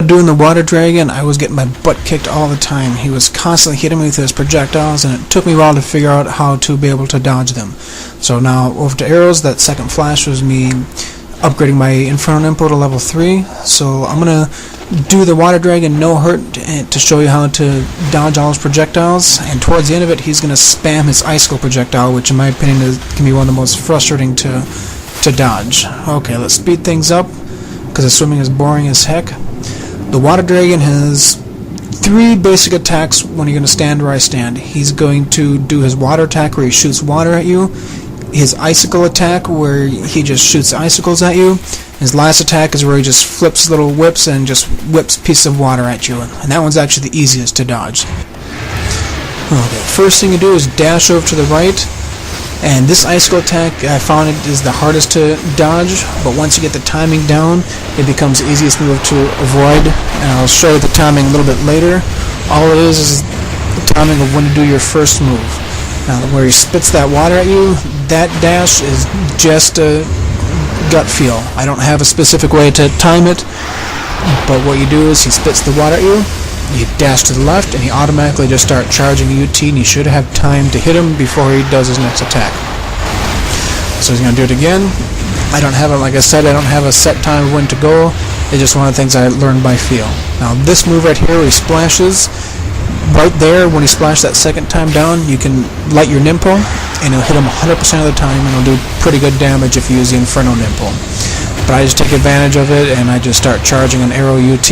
Doing the water dragon, I was getting my butt kicked all the time. He was constantly hitting me with his projectiles, and it took me a while to figure out how to be able to dodge them. So now over to arrows. That second flash was me upgrading my Inferno Nimpo to level 3. So I'm going to do the water dragon no hurt to show you how to dodge all his projectiles, and towards the end of it he's going to spam his icicle projectile, which in my opinion can be one of the most frustrating to dodge. Okay, let's speed things up because the swimming is boring as heck. The water dragon has 3 basic attacks when you're going to stand where I stand. He's going to do his water attack where he shoots water at you, his icicle attack where he just shoots icicles at you. His last attack is where he just flips little whips and just whips pieces of water at you, and that one's actually the easiest to dodge. Okay, first thing you do is dash over to the right, and this icicle attack I found it is the hardest to dodge, but once you get the timing down it becomes the easiest move to avoid, and I'll show you the timing a little bit later. All it is the timing of when to do your first move. Now where he spits that water at you, that dash is just a gut feel. I don't have a specific way to time it, but what you do is he spits the water at you, you dash to the left, and he automatically just starts charging a UT, and you should have time to hit him before he does his next attack. So he's going to do it again. I don't have it, like I said, I don't have a set time of when to go. It's just one of the things I learned by feel. Now this move right here where he splashes, right there when he splashes that second time down, you can light your Nimpo, and it'll hit him 100% of the time, and it'll do pretty good damage if you use the Inferno Nimpo. But I just take advantage of it, and I just start charging an arrow UT.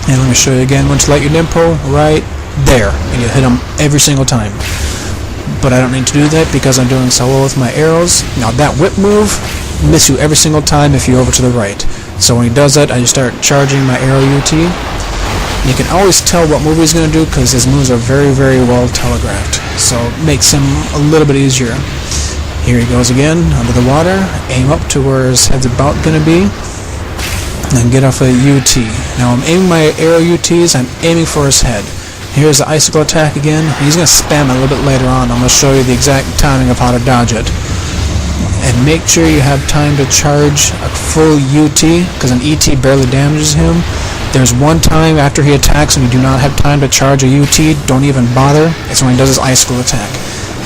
And let me show you again, once you light your Nimpo, right there, and you hit him every single time. But I don't need to do that because I'm doing so well with my arrows. Now that whip move miss you every single time if you're over to the right. So when he does that, I just start charging my arrow UT. You can always tell what move he's going to do because his moves are very, very well telegraphed. So it makes him a little bit easier. Here he goes again, under the water. Aim up to where his head's about going to be. And then get off a UT. Now I'm aiming my arrow UTs, I'm aiming for his head. Here's the icicle attack again. He's going to spam it a little bit later on. I'm going to show you the exact timing of how to dodge it. And make sure you have time to charge a full UT, because an ET barely damages him. There's one time after he attacks and you do not have time to charge a UT, don't even bother. It's when he does his icicle attack.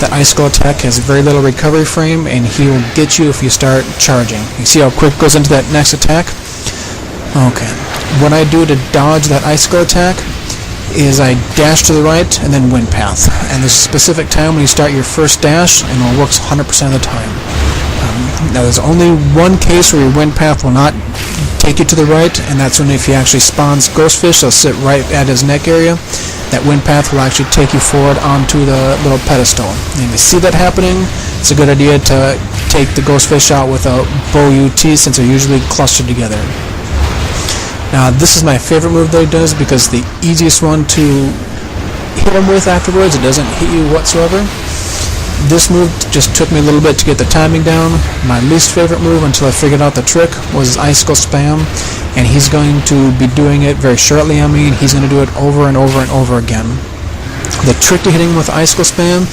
That icicle attack has very little recovery frame, and he will get you if you start charging. You see how quick it goes into that next attack? Okay. What I do to dodge that icicle attack is I dash to the right and then wind path. And there's a specific time when you start your first dash, and it works 100% of the time. Now there's only one case where your wind path will not take you to the right, and that's when if he actually spawns Ghostfish, they'll sit right at his neck area. That wind path will actually take you forward onto the little pedestal. And if you see that happening, it's a good idea to take the Ghostfish out with a bow UT since they're usually clustered together. Now this is my favorite move that he does because the easiest one to hit him with afterwards. It doesn't hit you whatsoever. This move just took me a little bit to get the timing down. My least favorite move until I figured out the trick was icicle spam, and he's going to be doing it very shortly. I mean, he's going to do it over and over and over again. The trick to hitting with icicle spam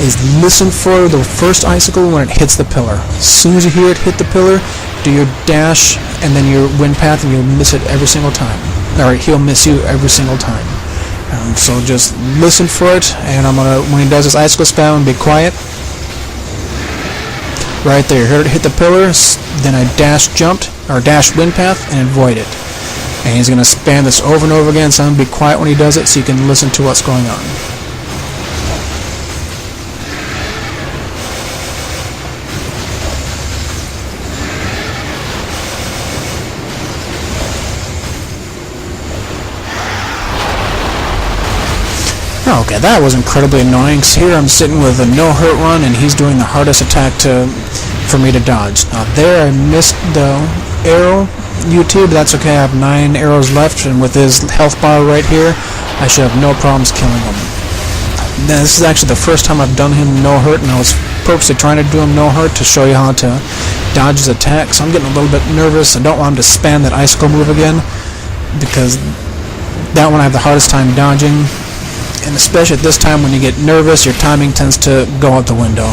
is listen for the first icicle when it hits the pillar. As soon as you hear it hit the pillar, do your dash and then your wind path, and you'll miss it every single time. Or he'll miss you every single time. So just listen for it, and I'm gonna, when he does his icicle spam, be quiet. Right there, heard it hit the pillars, then I dash jumped, or dash wind path, and avoid it. And he's gonna spam this over and over again, so I'm gonna be quiet when he does it so you can listen to what's going on. Okay, that was incredibly annoying. So here I'm sitting with a no-hurt run, and he's doing the hardest attack for me to dodge. Now there I missed the arrow UT, but that's okay. I have 9 arrows left, and with his health bar right here, I should have no problems killing him. Now, this is actually the first time I've done him no-hurt, and I was purposely trying to do him no-hurt to show you how to dodge his attack. So I'm getting a little bit nervous. I don't want him to spam that icicle move again, because that one I have the hardest time dodging. And especially at this time when you get nervous, your timing tends to go out the window.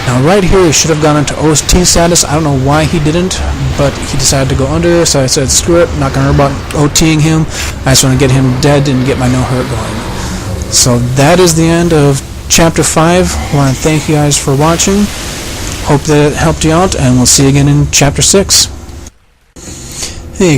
Now right here he should have gone into OT status. I don't know why he didn't, but he decided to go under, so I said screw it, I'm not going to worry about OTing him. I just want to get him dead and get my no hurt going. So that is the end of Chapter 5. I want to thank you guys for watching. Hope that it helped you out, and we'll see you again in Chapter 6. Hey guys.